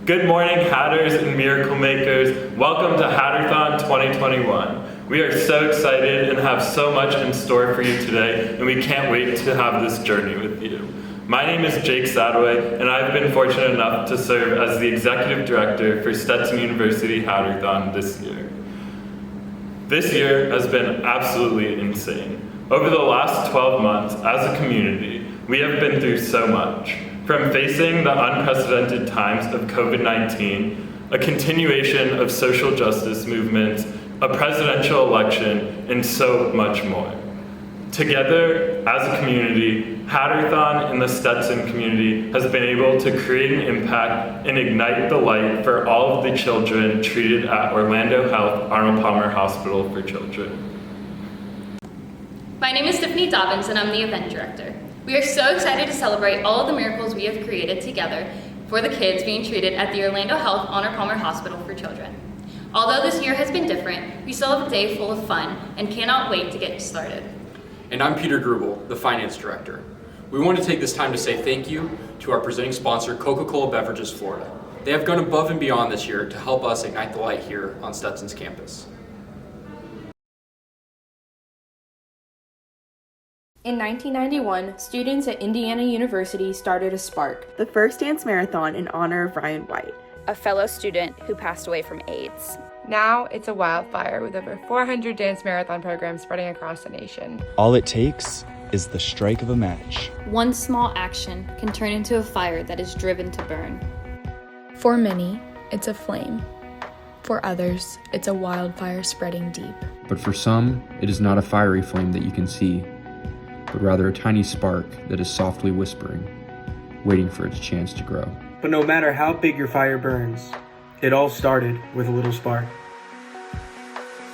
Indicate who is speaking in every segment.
Speaker 1: Good morning, Hatters and Miracle Makers. Welcome to Hatterthon 2021. We are so excited and have so much in store for you today, and we can't wait to have this journey with you. My name is Jake Sadoway, and I've been fortunate enough to serve as the Executive Director for Stetson University Hatterthon this year. This year has been absolutely insane. Over the last 12 months, as a community, we have been through so much. From facing the unprecedented times of COVID-19, a continuation of social justice movements, a presidential election, and so much more. Together, as a community, Hatterthon and the Stetson community has been able to create an impact and ignite the light for all of the children treated at Orlando Health Arnold Palmer Hospital for Children.
Speaker 2: My name is Tiffany Dobbins, and I'm the event director. We are so excited to celebrate all of the miracles we have created together for the kids being treated at the Orlando Health Arnold Palmer Hospital for Children. Although this year has been different, we still have a day full of fun and cannot wait to get started.
Speaker 3: And I'm Peter Grubel, the Finance Director. We want to take this time to say thank you to our presenting sponsor, Coca-Cola Beverages Florida. They have gone above and beyond this year to help us ignite the light here on Stetson's campus.
Speaker 4: In 1991, students at Indiana University started a Spark,
Speaker 5: the first dance marathon in honor of Ryan White,
Speaker 6: a fellow student who passed away from AIDS.
Speaker 7: Now it's a wildfire with over 400 dance marathon programs spreading across the nation.
Speaker 8: All it takes is the strike of a match.
Speaker 2: One small action can turn into a fire that is driven to burn.
Speaker 9: For many, it's a flame. For others, it's a wildfire spreading deep.
Speaker 10: But for some, it is not a fiery flame that you can see, but rather a tiny spark that is softly whispering, waiting for its chance to grow.
Speaker 11: But no matter how big your fire burns, it all started with a little spark.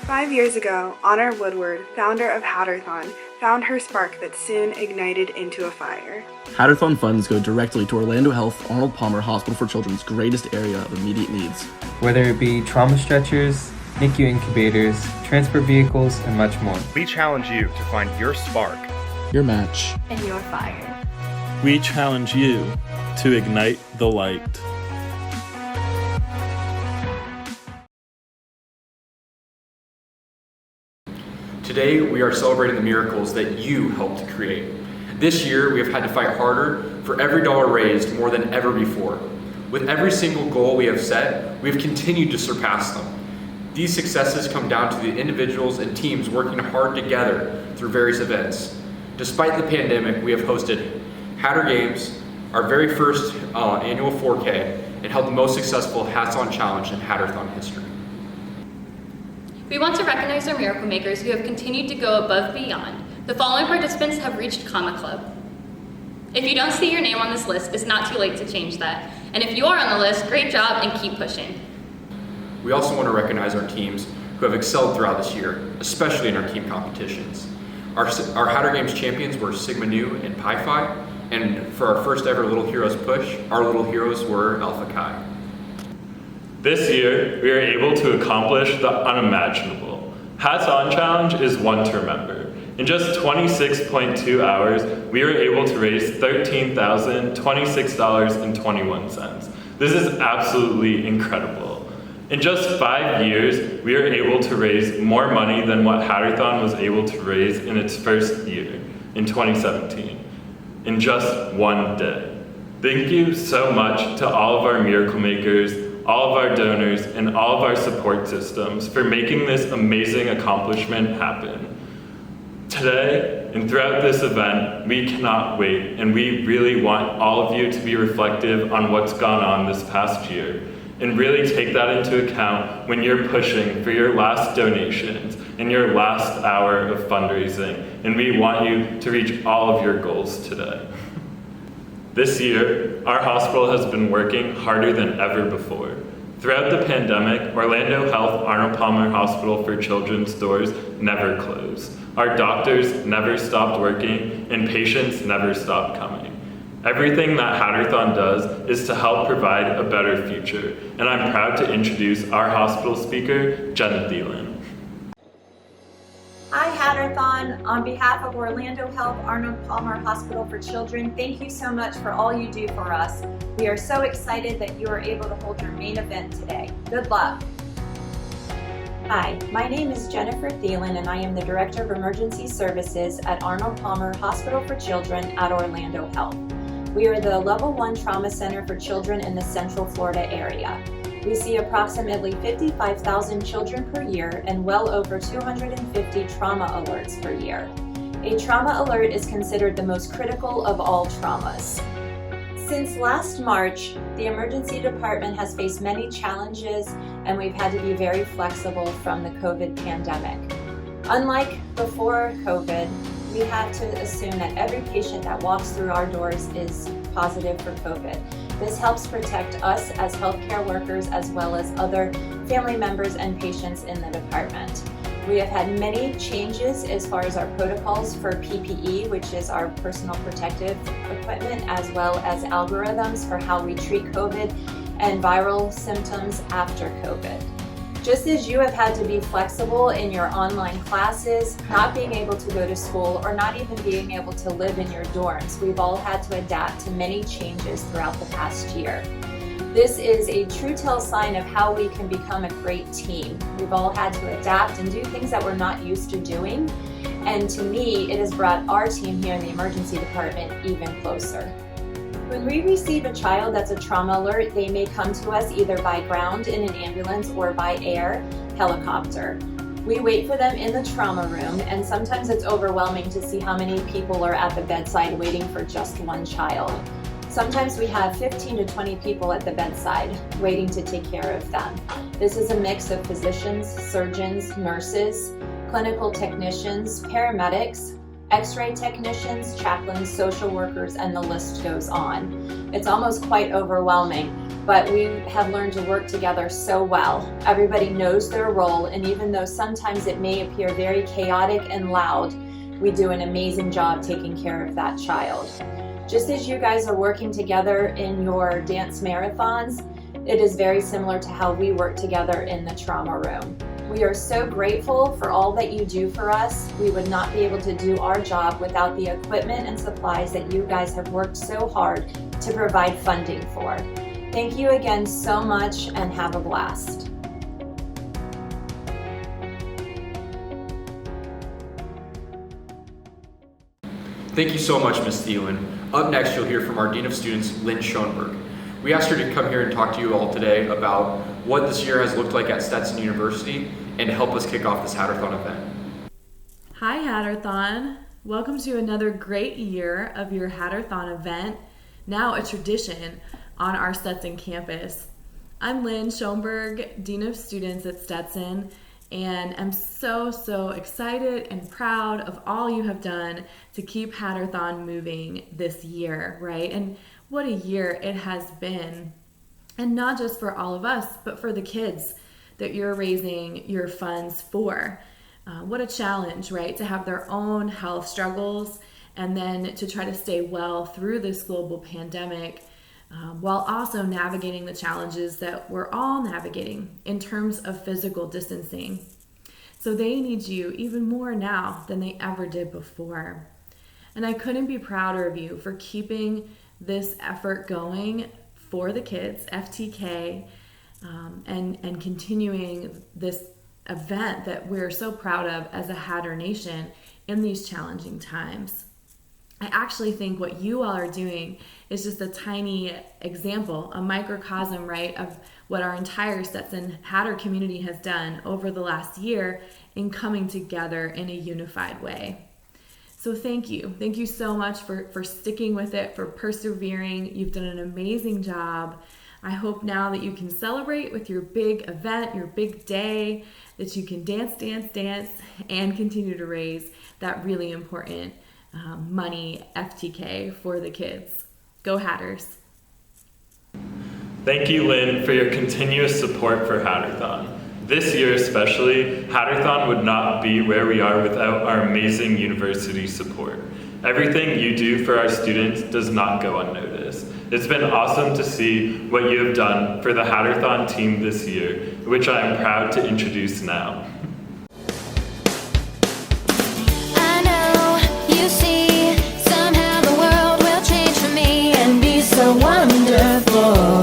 Speaker 5: 5 years ago, Honor Woodward, founder of Hatterthon, found her spark that soon ignited into a fire.
Speaker 12: Hatterthon funds go directly to Orlando Health Arnold Palmer Hospital for Children's greatest area of immediate needs.
Speaker 13: Whether it be trauma stretchers, NICU incubators, transport vehicles, and much more.
Speaker 14: We challenge you to find your spark,
Speaker 12: your match,
Speaker 4: and your fire.
Speaker 15: We challenge you to ignite the light.
Speaker 3: Today, we are celebrating the miracles that you helped create. This year, we have had to fight harder for every dollar raised more than ever before. With every single goal we have set, we have continued to surpass them. These successes come down to the individuals and teams working hard together through various events. Despite the pandemic, we have hosted Hatter Games, our very first annual 4K, and held the most successful Hats On Challenge in Hatterthon history.
Speaker 2: We want to recognize our miracle makers who have continued to go above and beyond. The following participants have reached Comma Club. If you don't see your name on this list, it's not too late to change that. And if you are on the list, great job and keep pushing.
Speaker 3: We also want to recognize our teams who have excelled throughout this year, especially in our team competitions. Our Hatter Games champions were Sigma Nu and Pi Phi, and for our first ever Little Heroes push, our Little Heroes were Alpha Chi.
Speaker 1: This year, we are able to accomplish the unimaginable. Hats On Challenge is one to remember. In just 26.2 hours, we were able to raise $13,026.21. This is absolutely incredible. In just 5 years, we were able to raise more money than what Hatterthon was able to raise in its first year, in 2017, in just one day. Thank you so much to all of our miracle makers, all of our donors, and all of our support systems for making this amazing accomplishment happen. Today, and throughout this event, we cannot wait, and we really want all of you to be reflective on what's gone on this past year, and really take that into account when you're pushing for your last donations and your last hour of fundraising, and we want you to reach all of your goals today. This year, our hospital has been working harder than ever before. Throughout the pandemic, Orlando Health Arnold Palmer Hospital for Children's doors never closed. Our doctors never stopped working, and patients never stopped coming. Everything that Hatterthon does is to help provide a better future, and I'm proud to introduce our hospital speaker, Jen Thielen.
Speaker 16: Hi Hatterthon. On behalf of Orlando Health Arnold Palmer Hospital for Children, thank you so much for all you do for us. We are so excited that you are able to hold your main event today. Good luck. Hi, my name is Jennifer Thielen and I am the Director of Emergency Services at Arnold Palmer Hospital for Children at Orlando Health. We are the Level 1 Trauma Center for children in the Central Florida area. We see approximately 55,000 children per year and well over 250 trauma alerts per year. A trauma alert is considered the most critical of all traumas. Since last March, the emergency department has faced many challenges and we've had to be very flexible from the COVID pandemic. Unlike before COVID, we have to assume that every patient that walks through our doors is positive for COVID. This helps protect us as healthcare workers as well as other family members and patients in the department. We have had many changes as far as our protocols for PPE, which is our personal protective equipment, as well as algorithms for how we treat COVID and viral symptoms after COVID. Just as you have had to be flexible in your online classes, not being able to go to school, or not even being able to live in your dorms, we've all had to adapt to many changes throughout the past year. This is a true tell sign of how we can become a great team. We've all had to adapt and do things that we're not used to doing, and to me, it has brought our team here in the emergency department even closer. When we receive a child that's a trauma alert, they may come to us either by ground in an ambulance or by air helicopter. We wait for them in the trauma room, and sometimes it's overwhelming to see how many people are at the bedside waiting for just one child. Sometimes we have 15 to 20 people at the bedside waiting to take care of them. This is a mix of physicians, surgeons, nurses, clinical technicians, paramedics, X-ray technicians, chaplains, social workers, and the list goes on. It's almost quite overwhelming, but we have learned to work together so well. Everybody knows their role, and even though sometimes it may appear very chaotic and loud, we do an amazing job taking care of that child. Just as you guys are working together in your dance marathons, it is very similar to how we work together in the trauma room. We are so grateful for all that you do for us. We would not be able to do our job without the equipment and supplies that you guys have worked so hard to provide funding for. Thank you again so much and have a blast.
Speaker 3: Thank you so much, Ms. Thielen. Up next, you'll hear from our Dean of Students, Lynn Schoenberg. We asked her to come here and talk to you all today about what this year has looked like at Stetson University and to help us kick off this Hatterthon event.
Speaker 17: Hi Hatterthon! Welcome to another great year of your Hatterthon event, now a tradition on our Stetson campus. I'm Lynn Schoenberg, Dean of Students at Stetson, and I'm so excited and proud of all you have done to keep Hatterthon moving this year, right? And what a year it has been. And not just for all of us, but for the kids that you're raising your funds for. What a challenge, right? To have their own health struggles and then to try to stay well through this global pandemic while also navigating the challenges that we're all navigating in terms of physical distancing. So they need you even more now than they ever did before. And I couldn't be prouder of you for keeping this effort going for the kids, FTK, and continuing this event that we're so proud of as a Hatter Nation in these challenging times. I actually think what you all are doing is just a tiny example, a microcosm, right, of what our entire Stetson Hatter community has done over the last year in coming together in a unified way. So thank you. Thank you so much for sticking with it, for persevering. You've done an amazing job. I hope now that you can celebrate with your big event, your big day, that you can dance, and continue to raise that really important money FTK for the kids. Go Hatters.
Speaker 1: Thank you, Lynn, for your continuous support for Hatterthon. This year especially, Hatterthon would not be where we are without our amazing university support. Everything you do for our students does not go unnoticed. It's been awesome to see what you have done for the Hatterthon team this year, which I am proud to introduce now.
Speaker 18: so wonderful.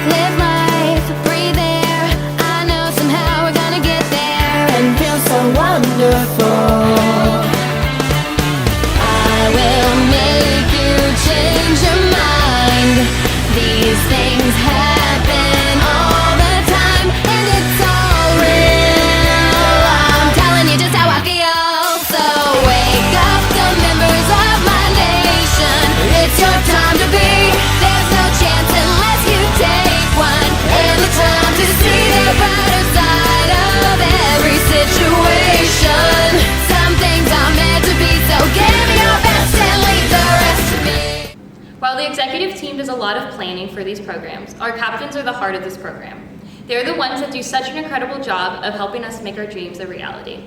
Speaker 18: Live life, breathe air. I know somehow we're gonna get there and feel so wonderful. I will make you change your mind. These things happen all the time, and it's all real. I'm telling you just how I feel. So wake up, the members of my nation. It's your time to be. There's no chance unless you take one. And the time to see the brighter side of every situation. Some things are meant to be, so give me your best and leave the rest to me.
Speaker 2: While the executive team does a lot of planning for these programs, our captains are the heart of this program. They're the ones that do such an incredible job of helping us make our dreams a reality.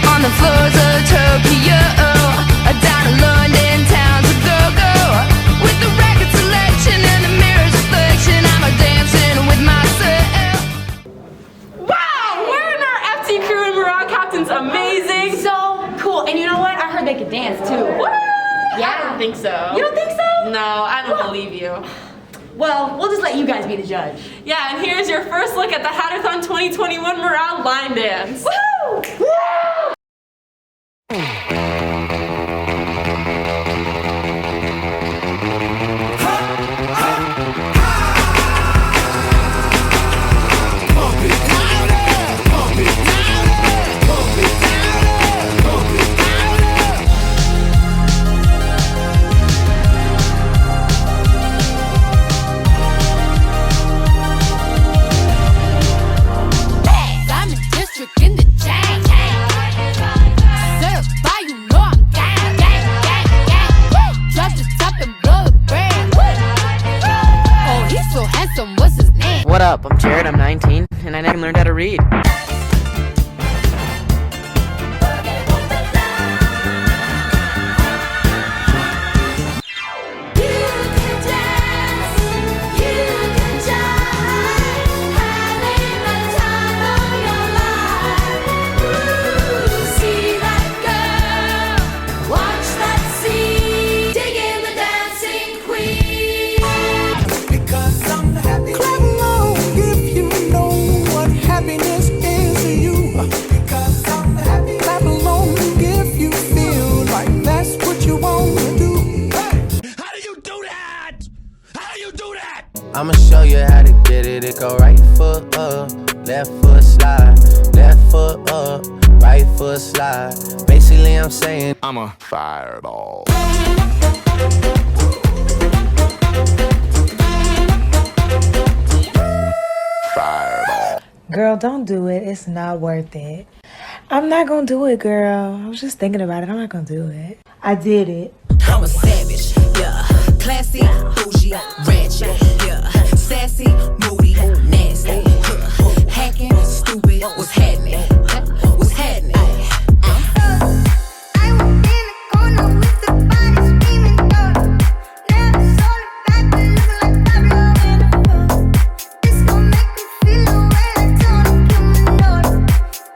Speaker 18: On the floors of Tokyo, down in London town to go. With the record selection and the mirror's reflection, I'm a dancing with myself.
Speaker 17: Wow, we're in our FT crew and we're all captains. Amazing.
Speaker 19: So cool. And you know what? I heard they could dance too.
Speaker 17: What?
Speaker 19: Yeah.
Speaker 17: I don't think so.
Speaker 19: You don't think so?
Speaker 17: No, I don't believe you.
Speaker 19: Well, we'll just let you guys be the judge.
Speaker 17: Yeah, and here's your first look at the Hatterthon 2021 Morale Line Dance.
Speaker 19: Woo! Woo!
Speaker 18: I'm in district in the chain. Certify, you know I'm gang, gang, gang, gang. Drop the top and blow the brand. Oh, he's so handsome, what's his name?
Speaker 20: What up? I'm Jared, I'm 19, and I never learned how to read.
Speaker 21: I'ma show you how to get it. It go right foot up, left foot slide, left foot up, right foot slide. Basically, I'm saying I'm a fireball. Fireball.
Speaker 22: Girl, don't do it. It's not worth it. I'm not gonna do it, girl. I was just thinking about it. I'm not gonna do it. I did it.
Speaker 23: I'm a savage, yeah. Classy, bougie, ratchet, yeah. Sassy, moody, nasty, hacking, stupid. What's happening? What's happening?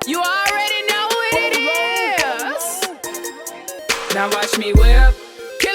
Speaker 24: You already know what it is. Now watch me whip.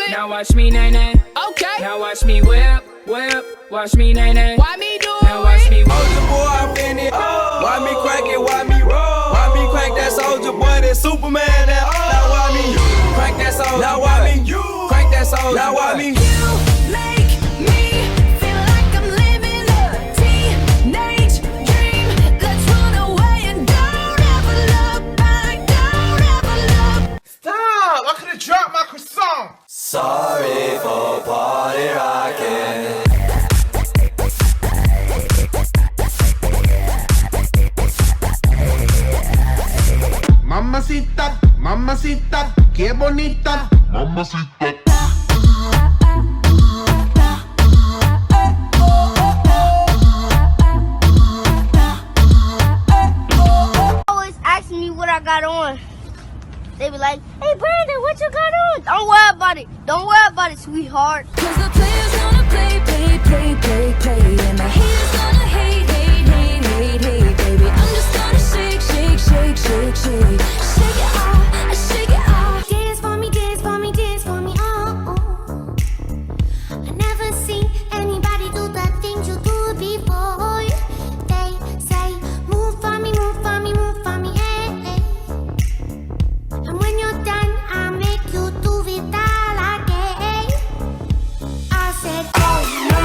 Speaker 24: Now watch me nay-nay. Okay. Now watch me whip, whip. Watch me nay-nay. Why me do it? Now watch me whip.
Speaker 25: Soldier boy, I'm in it. Why me crack it? Why me roll? Why me crack that soldier boy? That Superman? That Now why me crack that soldier? Now why me crack that soldier? Now why me?
Speaker 18: You make me feel like I'm living a teenage dream. Let's run away and don't ever look back. Don't ever look.
Speaker 25: Stop! I could've dropped my croissant. Sorry for party rocking.
Speaker 6: bonita. Mamacita.
Speaker 7: Always asking me what I got on. They be like, hey Brandon, what you got on? Don't worry about it. Don't worry about it, sweetheart.
Speaker 18: Cause the players gonna play, play, play, play, play. And the haters gonna hate, hate, hate, hate, hate, baby. I'm just gonna shake, shake, shake, shake, shake. Shake it off, shake it off. Dance for me, dance for me, dance for me, oh, oh. I never seen anybody do the things you do before. They say, move for me, move for me, move for me, hey, hey. And when you're done, I'll make you do it all again. I said, oh no,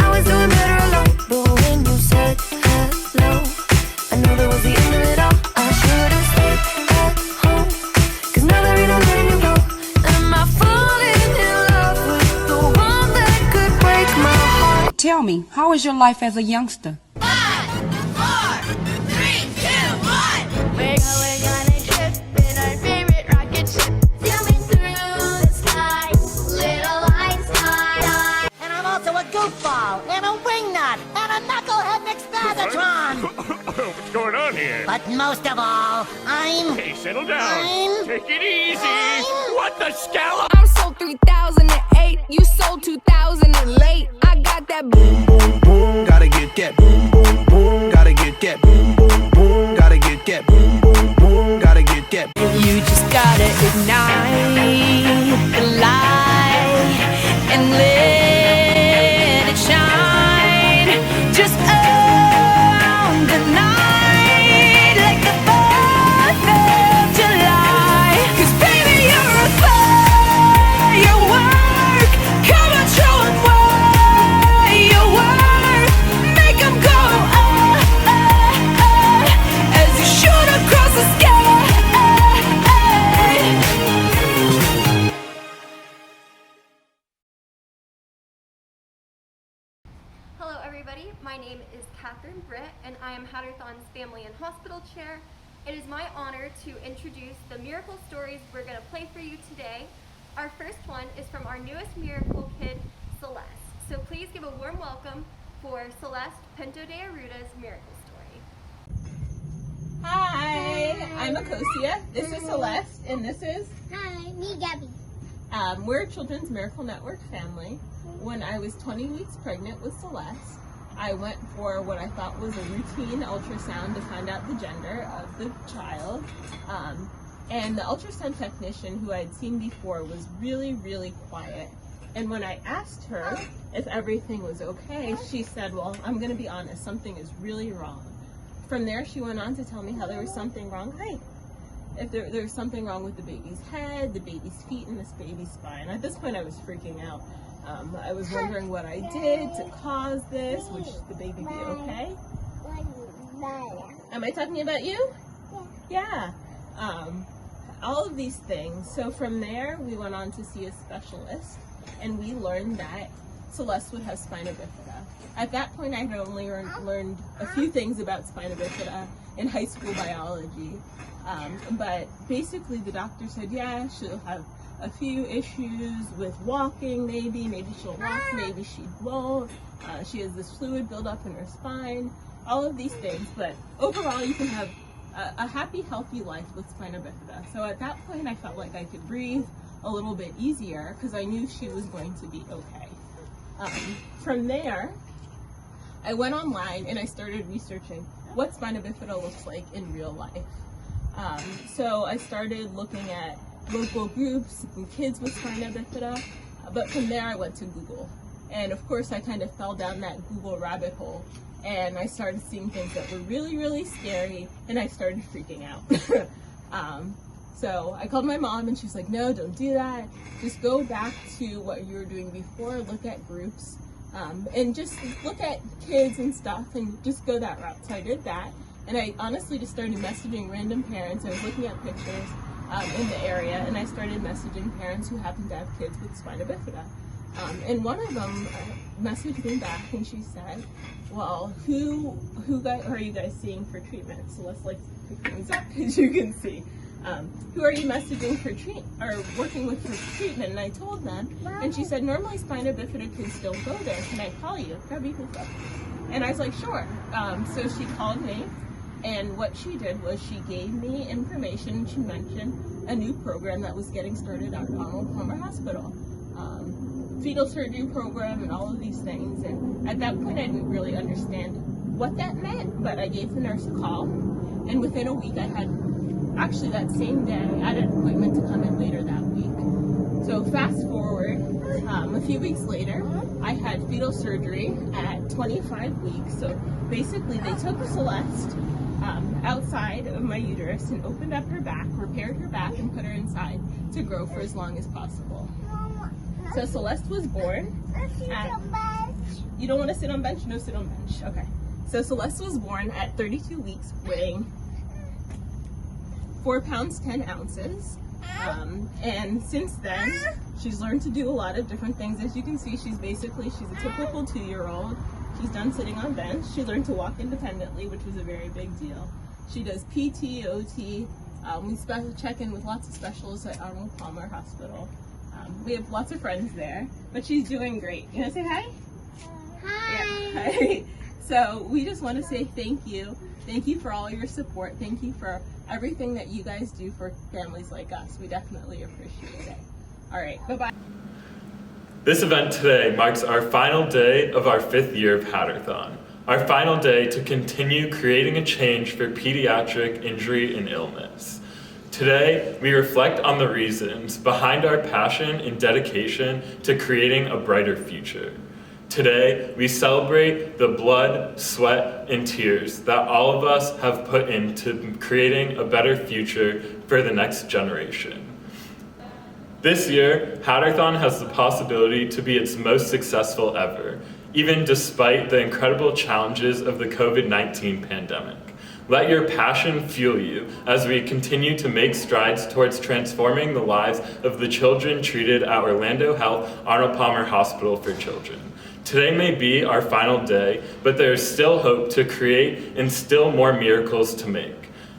Speaker 18: I was doing better alone. But when you said hello, I knew that was the end of it all. I should have stayed at home, cause now there ain't no letting you go. Am I falling in love with the one that could break my heart?
Speaker 8: Tell me, how was your life as a youngster?
Speaker 18: 5, 4, 3, 2, 1. We're going on a trip in our favorite rocket ship, zooming through the sky, little Einstein.
Speaker 9: And I'm also a goofball, and a wingnut, and a knucklehead McSpagatron.
Speaker 14: What's going on here?
Speaker 9: But most of all, I'm...
Speaker 14: Hey, settle down. Take it easy. What the scallop?
Speaker 18: I'm sold 3008, you sold 2000 and late. I got that boom, boom, boom.
Speaker 21: Gotta get boom, boom, boom. Gotta get boom, boom, boom. Gotta get boom, boom, boom. Gotta get boom.
Speaker 18: You just gotta ignite the light and let it shine. Just own the night like the 4th of July. 'Cause baby, you're a firework. Come on, show 'em what you worth. Make 'em go, as you shoot across the sky.
Speaker 10: Hello everybody, my name is Catherine Britt and I am Hatterthon's Family and Hospital Chair. It is my honor to introduce the miracle stories we're going to play for you today. Our first one is from our newest miracle kid, Celeste. So please give a warm welcome for Celeste Pinto de Arruda's miracle story.
Speaker 26: Hi, I'm Akosia. This is Celeste, and this is...
Speaker 7: Hi, me Gabby.
Speaker 26: We're a Children's Miracle Network family. When I was 20 weeks pregnant with Celeste, I went for what I thought was a routine ultrasound to find out the gender of the child. And the ultrasound technician who I had seen before was really, really quiet. And when I asked her if everything was okay, she said, well, I'm going to be honest, something is really wrong. From there, she went on to tell me how there was something wrong. If there was something wrong with the baby's head, the baby's feet, and this baby's spine. At this point, I was freaking out. I was wondering what I did to cause this. Would the baby be okay? Am I talking about you? Yeah. All of these things. So from there, we went on to see a specialist, and we learned that Celeste would have spina bifida. At that point, I had only learned a few things about spina bifida in high school biology. But basically, the doctor said, yeah, she'll have a few issues with walking, maybe she'll walk, maybe she won't. She has this fluid buildup in her spine, all of these things. But overall, you can have a happy, healthy life with spina bifida. So at that point, I felt like I could breathe a little bit easier because I knew she was going to be okay. From there, I went online and I started researching what spina bifida looks like in real life. So I started looking at local groups and kids with spina bifida, but from there I went to Google. And of course I kind of fell down that Google rabbit hole and I started seeing things that were really, really scary and I started freaking out. So I called my mom and she's like, no, don't do that. Just go back to what you were doing before, look at groups, and just look at kids and stuff and just go that route. So I did that. And I honestly just started messaging random parents. I was looking at pictures in the area, and I started messaging parents who happened to have kids with spina bifida. And one of them messaged me back, and she said, well, who are you guys seeing for treatment? So let's like pick things up, as you can see. who are you messaging for working with for treatment? And I told them, and she said, normally spina bifida can still go there. Can I call you? That'd be cool. And I was like, sure. So she called me, and what she did was she gave me information. She mentioned a new program that was getting started at Arnold Palmer Hospital. Fetal surgery program and all of these things. And at that point, I didn't really understand what that meant, but I gave the nurse a call, and within a week I had, actually that same day, I had an appointment to come in later that week. So fast forward, a few weeks later, I had fetal surgery at 25 weeks. So basically they took Celeste outside of my uterus and opened up her back, repaired her back, and put her inside to grow for as long as possible. So Celeste was born at, you don't want to sit on bench? No, sit on bench. Okay. So Celeste was born at 32 weeks, weighing 4 pounds 10 ounces. And since then, she's learned to do a lot of different things. As you can see, she's a typical 2-year-old. She's done sitting on bench. She learned to walk independently, which was a very big deal. She does PT, OT. We check in with lots of specialists at Arnold Palmer Hospital. We have lots of friends there, but she's doing great. You want to say hi?
Speaker 7: Hi.
Speaker 26: Yeah. Hi. So we just want to say thank you. Thank you for all your support. Thank you for everything that you guys do for families like us. We definitely appreciate it. All right, bye-bye.
Speaker 1: This event today marks our final day of our 5th year of Hatterthon, our final day to continue creating a change for pediatric injury and illness. Today, we reflect on the reasons behind our passion and dedication to creating a brighter future. Today, we celebrate the blood, sweat, and tears that all of us have put into creating a better future for the next generation. This year, Hatterthon has the possibility to be its most successful ever, even despite the incredible challenges of the COVID-19 pandemic. Let your passion fuel you as we continue to make strides towards transforming the lives of the children treated at Orlando Health Arnold Palmer Hospital for Children. Today may be our final day, but there is still hope to create and still more miracles to make.